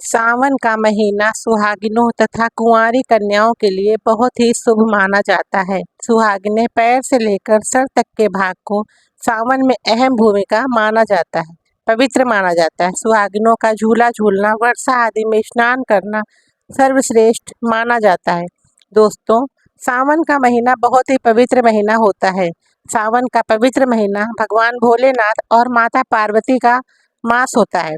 सावन का महीना सुहागिनों तथा कुंवारी कन्याओं के लिए बहुत ही शुभ माना जाता है। सुहागिनें पैर से लेकर सर तक के भाग को सावन में अहम भूमिका माना जाता है, पवित्र माना जाता है। सुहागिनों का झूला झूलना, वर्षा आदि में स्नान करना सर्वश्रेष्ठ माना जाता है। दोस्तों, सावन का महीना बहुत ही पवित्र महीना होता है। सावन का पवित्र महीना भगवान भोलेनाथ और माता पार्वती का मास होता है।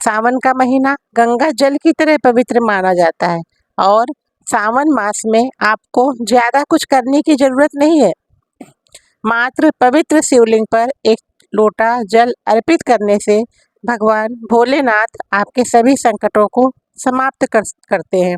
सावन का महीना गंगा जल की तरह पवित्र माना जाता है और सावन मास में आपको ज़्यादा कुछ करने की ज़रूरत नहीं है। मात्र पवित्र शिवलिंग पर एक लोटा जल अर्पित करने से भगवान भोलेनाथ आपके सभी संकटों को समाप्त करते हैं।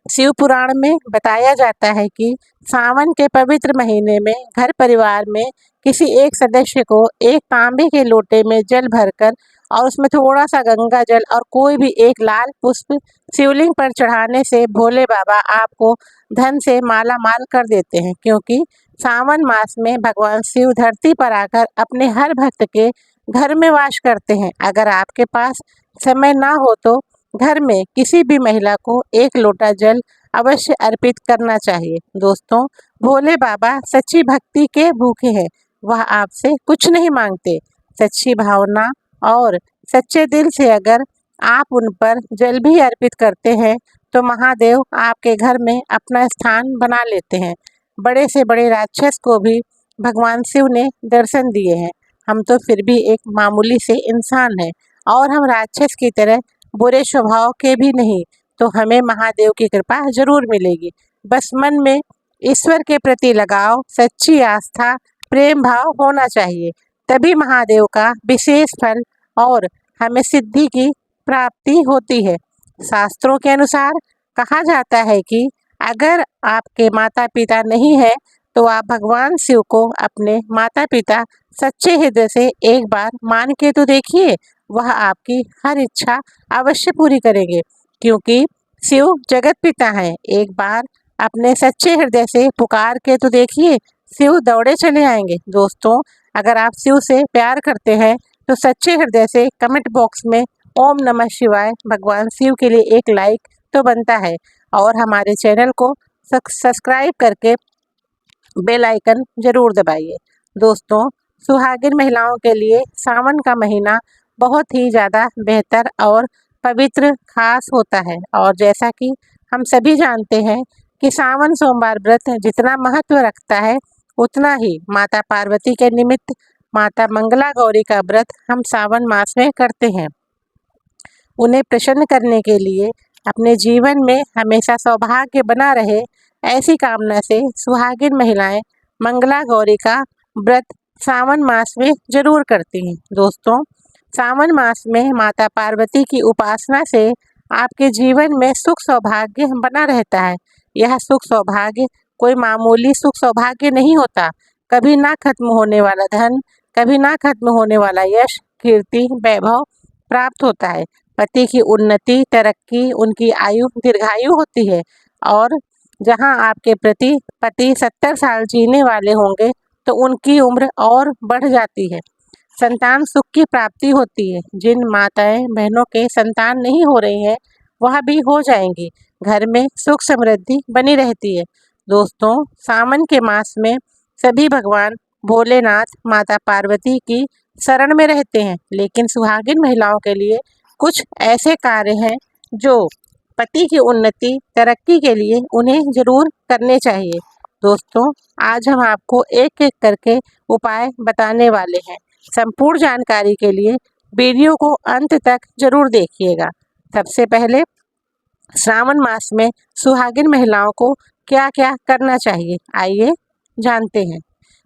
शिव पुराण में बताया जाता है कि सावन के पवित्र महीने में घर परिवार में किसी एक सदस्य को एक तांबे के लोटे में जल भरकर और उसमें थोड़ा सा गंगा जल और कोई भी एक लाल पुष्प शिवलिंग पर चढ़ाने से भोले बाबा आपको धन से माला माल कर देते हैं, क्योंकि सावन मास में भगवान शिव धरती पर आकर अपने हर भक्त के घर में वास करते हैं। अगर आपके पास समय ना हो तो घर में किसी भी महिला को एक लोटा जल अवश्य अर्पित करना चाहिए। दोस्तों, भोले बाबा सच्ची भक्ति के भूखे हैं। वह आपसे कुछ नहीं मांगते। सच्ची भावना और सच्चे दिल से अगर आप उन पर जल भी अर्पित करते हैं तो महादेव आपके घर में अपना स्थान बना लेते हैं। बड़े से बड़े राक्षस को भी भगवान शिव ने दर्शन दिए हैं। हम तो फिर भी एक मामूली से इंसान हैं और हम राक्षस की तरह बुरे स्वभाव के भी नहीं, तो हमें महादेव की कृपा जरूर मिलेगी। बस मन में ईश्वर के प्रति लगाव, सच्ची आस्था, प्रेम भाव होना चाहिए, तभी महादेव का विशेष फल और हमें सिद्धि की प्राप्ति होती है। शास्त्रों के अनुसार कहा जाता है कि अगर आपके माता पिता नहीं है तो आप भगवान शिव को अपने माता पिता सच्चे हृदय से एक बार मान के तो देखिए, वह आपकी हर इच्छा अवश्य पूरी करेंगे, क्योंकि शिव जगत पिता हैं। एक बार अपने सच्चे हृदय से पुकार के तो देखिए, शिव दौड़े चले आएंगे। दोस्तों, अगर आप शिव से प्यार करते हैं तो सच्चे हृदय से कमेंट बॉक्स में ओम नमः शिवाय भगवान शिव के लिए एक लाइक तो बनता है और हमारे चैनल को सब्सक्राइब करके बेल आइकन जरूर दबाइए। दोस्तों, सुहागिन महिलाओं के लिए सावन का महीना बहुत ही ज़्यादा बेहतर और पवित्र खास होता है और जैसा कि हम सभी जानते हैं कि सावन सोमवार व्रत जितना महत्व रखता है उतना ही माता पार्वती के निमित्त माता मंगला गौरी का व्रत हम सावन मास में करते हैं। उन्हें प्रसन्न करने के लिए अपने जीवन में हमेशा सौभाग्य बना रहे, ऐसी कामना से सुहागिन महिलाएं मंगला गौरी का व्रत सावन मास में जरूर करती हैं। दोस्तों, सावन मास में माता पार्वती की उपासना से आपके जीवन में सुख सौभाग्य बना रहता है। यह सुख सौभाग्य कोई मामूली सुख सौभाग्य नहीं होता। कभी ना खत्म होने वाला धन, कभी ना खत्म होने वाला यश, कीर्ति, वैभव प्राप्त होता है। पति की उन्नति, तरक्की, उनकी आयु दीर्घायु होती है और जहां आपके पति 70 साल जीने वाले होंगे तो उनकी उम्र और बढ़ जाती है। संतान सुख की प्राप्ति होती है। जिन माताएं बहनों के संतान नहीं हो रही हैं वह भी हो जाएंगी। घर में सुख समृद्धि बनी रहती है। दोस्तों, सावन के मास में सभी भगवान भोलेनाथ माता पार्वती की शरण में रहते हैं, लेकिन सुहागिन महिलाओं के लिए कुछ ऐसे कार्य हैं जो पति की उन्नति, तरक्की के लिए उन्हें जरूर करने चाहिए। दोस्तों, आज हम आपको एक एक करके उपाय बताने वाले हैं। संपूर्ण जानकारी के लिए वीडियो को अंत तक जरूर देखिएगा। सबसे पहले श्रावण मास में सुहागिन महिलाओं को क्या क्या करना चाहिए, आइए जानते हैं।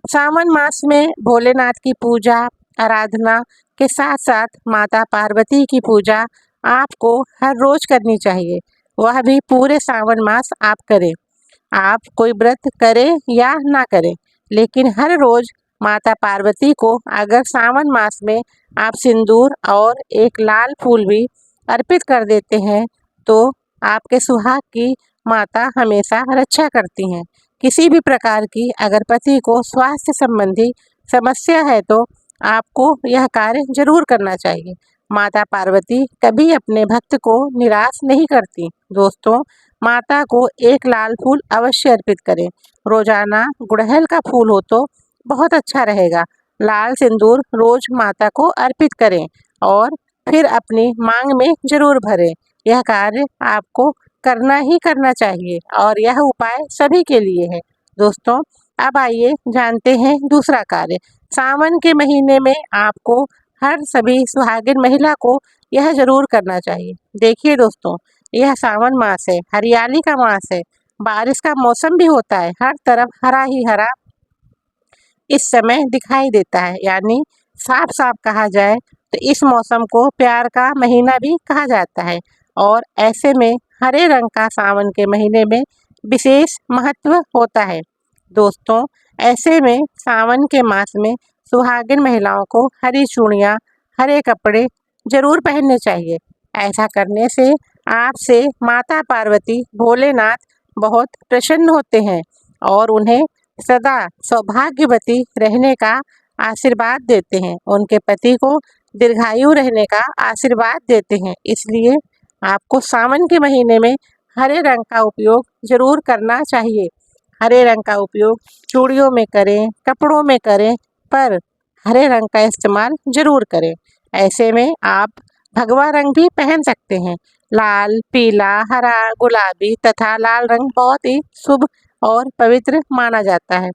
सावन मास में भोलेनाथ की पूजा आराधना के साथ साथ माता पार्वती की पूजा आपको हर रोज करनी चाहिए, वह भी पूरे सावन मास आप करें। आप कोई व्रत करें या ना करें, लेकिन हर रोज माता पार्वती को अगर सावन मास में आप सिंदूर और एक लाल फूल भी अर्पित कर देते हैं तो आपके सुहाग की माता हमेशा रक्षा करती हैं। किसी भी प्रकार की अगर पति को स्वास्थ्य संबंधी समस्या है तो आपको यह कार्य जरूर करना चाहिए। माता पार्वती कभी अपने भक्त को निराश नहीं करती। दोस्तों, माता को एक लाल फूल अवश्य अर्पित करें। रोजाना गुड़हल का फूल हो तो बहुत अच्छा रहेगा। लाल सिंदूर रोज माता को अर्पित करें और फिर अपनी मांग में जरूर भरें। यह कार्य आपको करना ही करना चाहिए और यह उपाय सभी के लिए है। दोस्तों, अब आइए जानते हैं दूसरा कार्य। सावन के महीने में आपको हर सभी सुहागिन महिला को यह जरूर करना चाहिए। देखिए दोस्तों, यह सावन मास है, हरियाली का मास है, बारिश का मौसम भी होता है, हर तरफ हरा ही हरा इस समय दिखाई देता है। यानी साफ साफ कहा जाए तो इस मौसम को प्यार का महीना भी कहा जाता है और ऐसे में हरे रंग का सावन के महीने में विशेष महत्व होता है। दोस्तों, ऐसे में सावन के मास में सुहागिन महिलाओं को हरी चूड़ियाँ, हरे कपड़े जरूर पहनने चाहिए। ऐसा करने से आपसे माता पार्वती भोलेनाथ बहुत प्रसन्न होते हैं और उन्हें सदा सौभाग्यवती रहने का आशीर्वाद देते हैं, उनके पति को दीर्घायु रहने का आशीर्वाद देते हैं। इसलिए आपको सावन के महीने में हरे रंग का उपयोग जरूर करना चाहिए। हरे रंग का उपयोग चूड़ियों में करें, कपड़ों में करें, पर हरे रंग का इस्तेमाल जरूर करें। ऐसे में आप भगवा रंग भी पहन सकते हैं। लाल, पीला, हरा, गुलाबी तथा लाल रंग बहुत ही शुभ और पवित्र माना जाता है।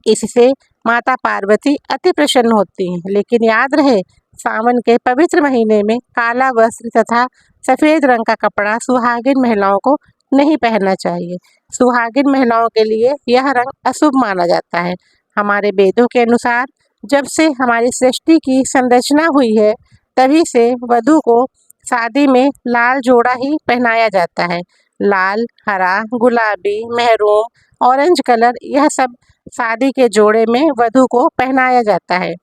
इससे माता पार्वती अति प्रसन्न होती हैं। लेकिन याद रहे, सावन के पवित्र महीने में काला वस्त्र तथा सफेद रंग का कपड़ा सुहागिन महिलाओं को नहीं पहनना चाहिए। सुहागिन महिलाओं के लिए यह रंग अशुभ माना जाता है। हमारे वेदों के अनुसार जब से हमारी सृष्टि की संरचना हुई है, तभी से वधू को शादी में लाल जोड़ा ही पहनाया जाता है। लाल, हरा, गुलाबी, मेहरून, ऑरेंज कलर, यह सब शादी के जोड़े में वधू को पहनाया जाता है।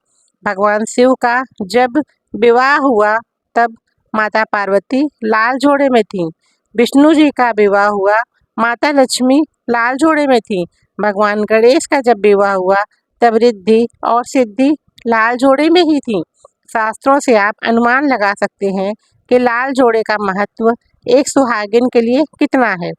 भगवान शिव का जब विवाह हुआ तब माता पार्वती लाल जोड़े में थीं। विष्णु जी का विवाह हुआ, माता लक्ष्मी लाल जोड़े में थीं। भगवान गणेश का जब विवाह हुआ तब रिद्धि और सिद्धि लाल जोड़े में ही थीं। शास्त्रों से आप अनुमान लगा सकते हैं कि लाल जोड़े का महत्व एक सुहागिन के लिए कितना है।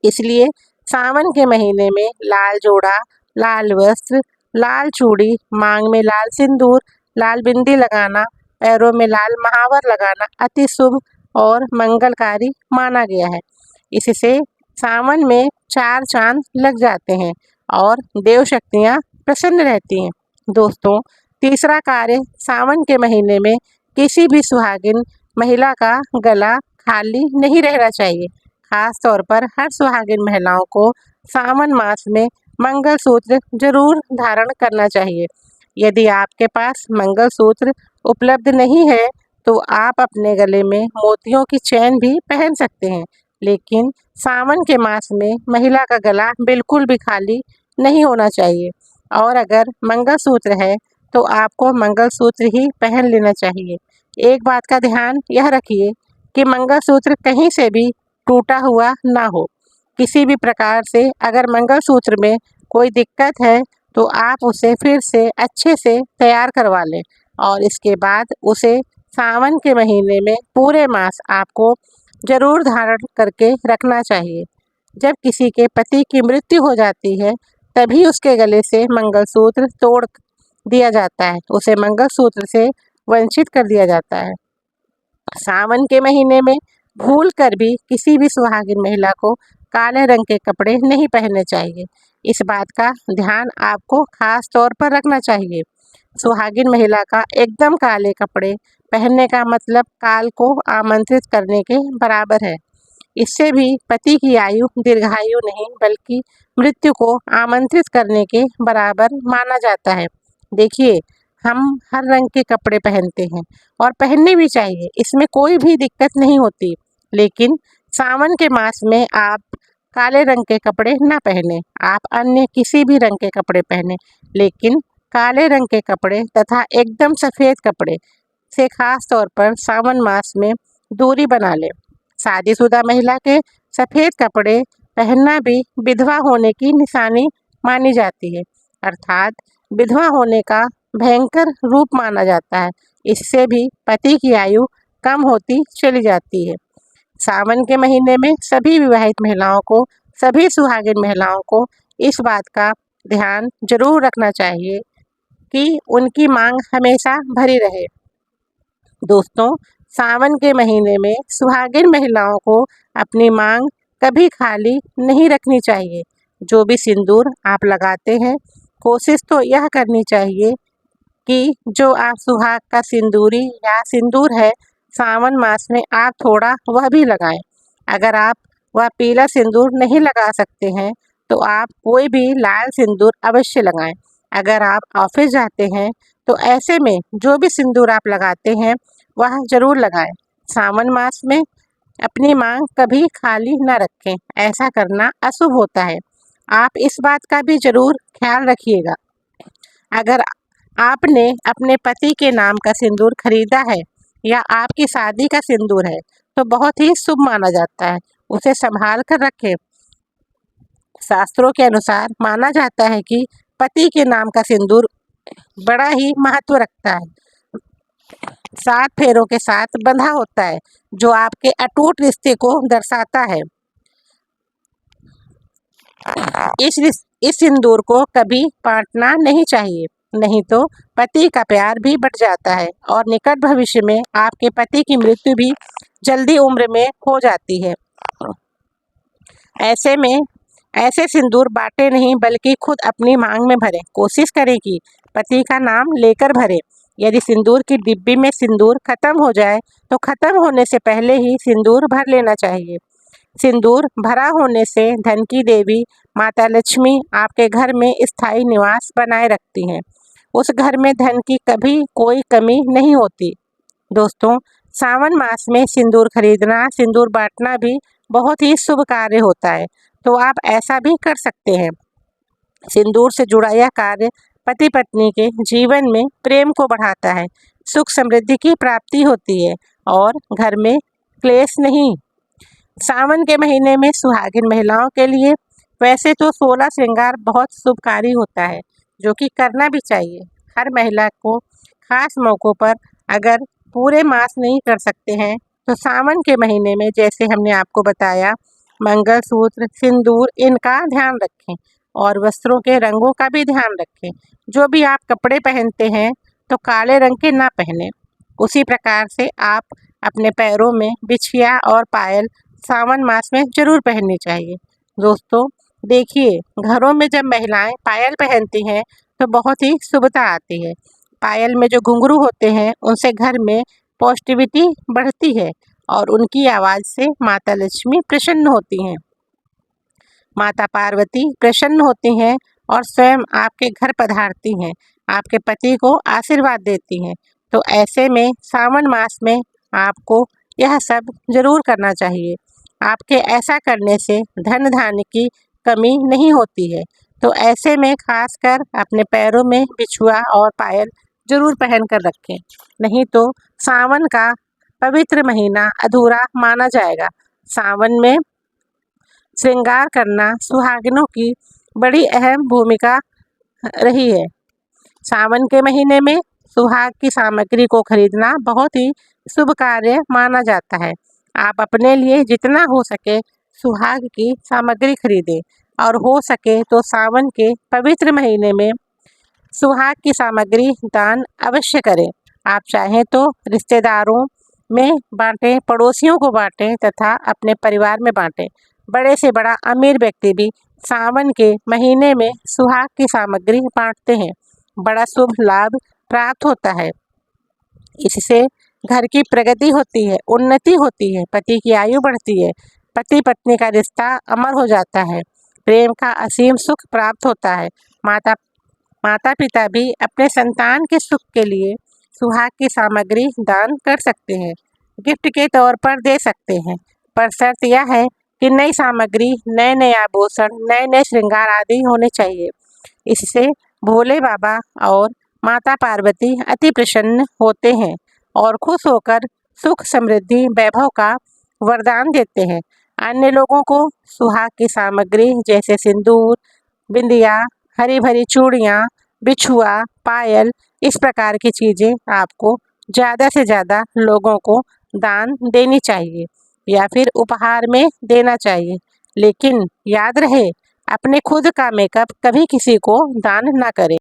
इसलिए सावन के महीने में लाल जोड़ा, लाल वस्त्र, लाल चूड़ी, मांग में लाल सिंदूर, लाल बिंदी लगाना, पैरों में लाल महावर लगाना अति शुभ और मंगलकारी माना गया है। इससे सावन में 4 चांद लग जाते हैं और देव शक्तियाँ प्रसन्न रहती हैं। दोस्तों, तीसरा कार्य, सावन के महीने में किसी भी सुहागिन महिला का गला खाली नहीं रहना चाहिए। खास तौर पर हर सुहागिन महिलाओं को सावन मास में मंगलसूत्र जरूर धारण करना चाहिए। यदि आपके पास मंगलसूत्र उपलब्ध नहीं है तो आप अपने गले में मोतियों की चेन भी पहन सकते हैं। लेकिन सावन के मास में महिला का गला बिल्कुल भी खाली नहीं होना चाहिए और अगर मंगलसूत्र है तो आपको मंगलसूत्र ही पहन लेना चाहिए। एक बात का ध्यान यह रखिए कि मंगलसूत्र कहीं से भी टूटा हुआ ना हो। किसी भी प्रकार से अगर मंगलसूत्र में कोई दिक्कत है तो आप उसे फिर से अच्छे से तैयार करवा लें और इसके बाद उसे सावन के महीने में पूरे मास आपको जरूर धारण करके रखना चाहिए। जब किसी के पति की मृत्यु हो जाती है तभी उसके गले से मंगलसूत्र तोड़ दिया जाता है, उसे मंगलसूत्र से वंचित कर दिया जाता है। सावन के महीने में भूल कर भी किसी भी सुहागिन महिला को काले रंग के कपड़े नहीं पहनने चाहिए। इस बात का ध्यान आपको खास तौर पर रखना चाहिए। सुहागिन महिला का एकदम काले कपड़े पहनने का मतलब काल को आमंत्रित करने के बराबर है। इससे भी पति की आयु दीर्घायु नहीं बल्कि मृत्यु को आमंत्रित करने के बराबर माना जाता है। देखिए, हम हर रंग के कपड़े पहनते हैं और पहनने भी चाहिए, इसमें कोई भी दिक्कत नहीं होती। लेकिन सावन के मास में आप काले रंग के कपड़े ना पहने, आप अन्य किसी भी रंग के कपड़े पहने, लेकिन काले रंग के कपड़े तथा एकदम सफ़ेद कपड़े से खास तौर पर सावन मास में दूरी बना लें। शादीशुदा महिला के सफ़ेद कपड़े पहनना भी विधवा होने की निशानी मानी जाती है, अर्थात विधवा होने का भयंकर रूप माना जाता है। इससे भी पति की आयु कम होती चली जाती है। सावन के महीने में सभी विवाहित महिलाओं को, सभी सुहागिन महिलाओं को इस बात का ध्यान जरूर रखना चाहिए कि उनकी मांग हमेशा भरी रहे। दोस्तों, सावन के महीने में सुहागिन महिलाओं को अपनी मांग कभी खाली नहीं रखनी चाहिए। जो भी सिंदूर आप लगाते हैं, कोशिश तो यह करनी चाहिए कि जो आप सुहाग का सिंदूरी या सिंदूर है, सावन मास में आप थोड़ा वह भी लगाएं। अगर आप वह पीला सिंदूर नहीं लगा सकते हैं तो आप कोई भी लाल सिंदूर अवश्य लगाएं। अगर आप ऑफिस जाते हैं तो ऐसे में जो भी सिंदूर आप लगाते हैं वह जरूर लगाएं। सावन मास में अपनी मांग कभी खाली न रखें, ऐसा करना अशुभ होता है। आप इस बात का भी जरूर ख्याल रखिएगा। अगर आपने अपने पति के नाम का सिंदूर खरीदा है या आपकी शादी का सिंदूर है तो बहुत ही शुभ माना जाता है, उसे संभाल कर रखें। शास्त्रों के अनुसार माना जाता है कि पति के नाम का सिंदूर बड़ा ही महत्व रखता है, 7 फेरों के साथ बंधा होता है, जो आपके अटूट रिश्ते को दर्शाता है। इस सिंदूर को कभी बांटना नहीं चाहिए, नहीं तो पति का प्यार भी बढ़ जाता है और निकट भविष्य में आपके पति की मृत्यु भी जल्दी उम्र में हो जाती है। ऐसे में ऐसे सिंदूर बांटे नहीं बल्कि खुद अपनी मांग में भरें। कोशिश करें कि पति का नाम लेकर भरें। यदि सिंदूर की डिब्बी में सिंदूर खत्म हो जाए तो खत्म होने से पहले ही सिंदूर भर लेना चाहिए। सिंदूर भरा होने से धन की देवी माता लक्ष्मी आपके घर में स्थायी निवास बनाए रखती हैं। उस घर में धन की कभी कोई कमी नहीं होती। दोस्तों, सावन मास में सिंदूर खरीदना, सिंदूर बांटना भी बहुत ही शुभ कार्य होता है, तो आप ऐसा भी कर सकते हैं। सिंदूर से जुड़ा यह कार्य पति पत्नी के जीवन में प्रेम को बढ़ाता है, सुख समृद्धि की प्राप्ति होती है और घर में क्लेश नहीं। सावन के महीने में सुहागिन महिलाओं के लिए वैसे तो 16 श्रृंगार बहुत शुभकारी होता है, जो कि करना भी चाहिए। हर महिला को खास मौक़ों पर अगर पूरे मास नहीं कर सकते हैं तो सावन के महीने में, जैसे हमने आपको बताया, मंगलसूत्र, सिंदूर, इनका ध्यान रखें और वस्त्रों के रंगों का भी ध्यान रखें। जो भी आप कपड़े पहनते हैं तो काले रंग के ना पहने। उसी प्रकार से आप अपने पैरों में बिछिया और पायल सावन मास में जरूर पहननी चाहिए। दोस्तों, देखिए, घरों में जब महिलाएं पायल पहनती हैं तो बहुत ही शुभता आती है। पायल में जो घुंघरू होते हैं उनसे घर में पॉजिटिविटी बढ़ती है और उनकी आवाज़ से माता लक्ष्मी प्रसन्न होती हैं, माता पार्वती प्रसन्न होती हैं और स्वयं आपके घर पधारती हैं, आपके पति को आशीर्वाद देती हैं। तो ऐसे में सावन मास में आपको यह सब जरूर करना चाहिए। आपके ऐसा करने से धन धान्य की कमी नहीं होती है। तो ऐसे में खासकर अपने पैरों में बिछुआ और पायल जरूर पहन कर रखें, नहीं तो सावन का पवित्र महीना अधूरा माना जाएगा। सावन में श्रृंगार करना सुहागिनों की बड़ी अहम भूमिका रही है। सावन के महीने में सुहाग की सामग्री को खरीदना बहुत ही शुभ कार्य माना जाता है। आप अपने लिए जितना हो सके सुहाग की सामग्री खरीदें और हो सके तो सावन के पवित्र महीने में सुहाग की सामग्री दान अवश्य करें। आप चाहें तो रिश्तेदारों में बांटें, पड़ोसियों को बांटें तथा अपने परिवार में बांटें। बड़े से बड़ा अमीर व्यक्ति भी सावन के महीने में सुहाग की सामग्री बांटते हैं। बड़ा शुभ लाभ प्राप्त होता है। इससे घर की प्रगति होती है, उन्नति होती है, पति की आयु बढ़ती है, पति पत्नी का रिश्ता अमर हो जाता है, प्रेम का असीम सुख प्राप्त होता है। माता पिता भी अपने संतान के सुख के लिए सुहाग की सामग्री दान कर सकते हैं, गिफ्ट के तौर पर दे सकते हैं, पर शर्त यह है कि नई सामग्री, नए नए आभूषण, नए नए श्रृंगार आदि होने चाहिए। इससे भोले बाबा और माता पार्वती अति प्रसन्न होते हैं और खुश होकर सुख समृद्धि वैभव का वरदान देते हैं। अन्य लोगों को सुहाग की सामग्री जैसे सिंदूर, बिंदिया, हरी भरी चूड़ियाँ, बिछुआ, पायल, इस प्रकार की चीज़ें आपको ज़्यादा से ज़्यादा लोगों को दान देनी चाहिए या फिर उपहार में देना चाहिए। लेकिन याद रहे, अपने खुद का मेकअप कभी किसी को दान ना करें।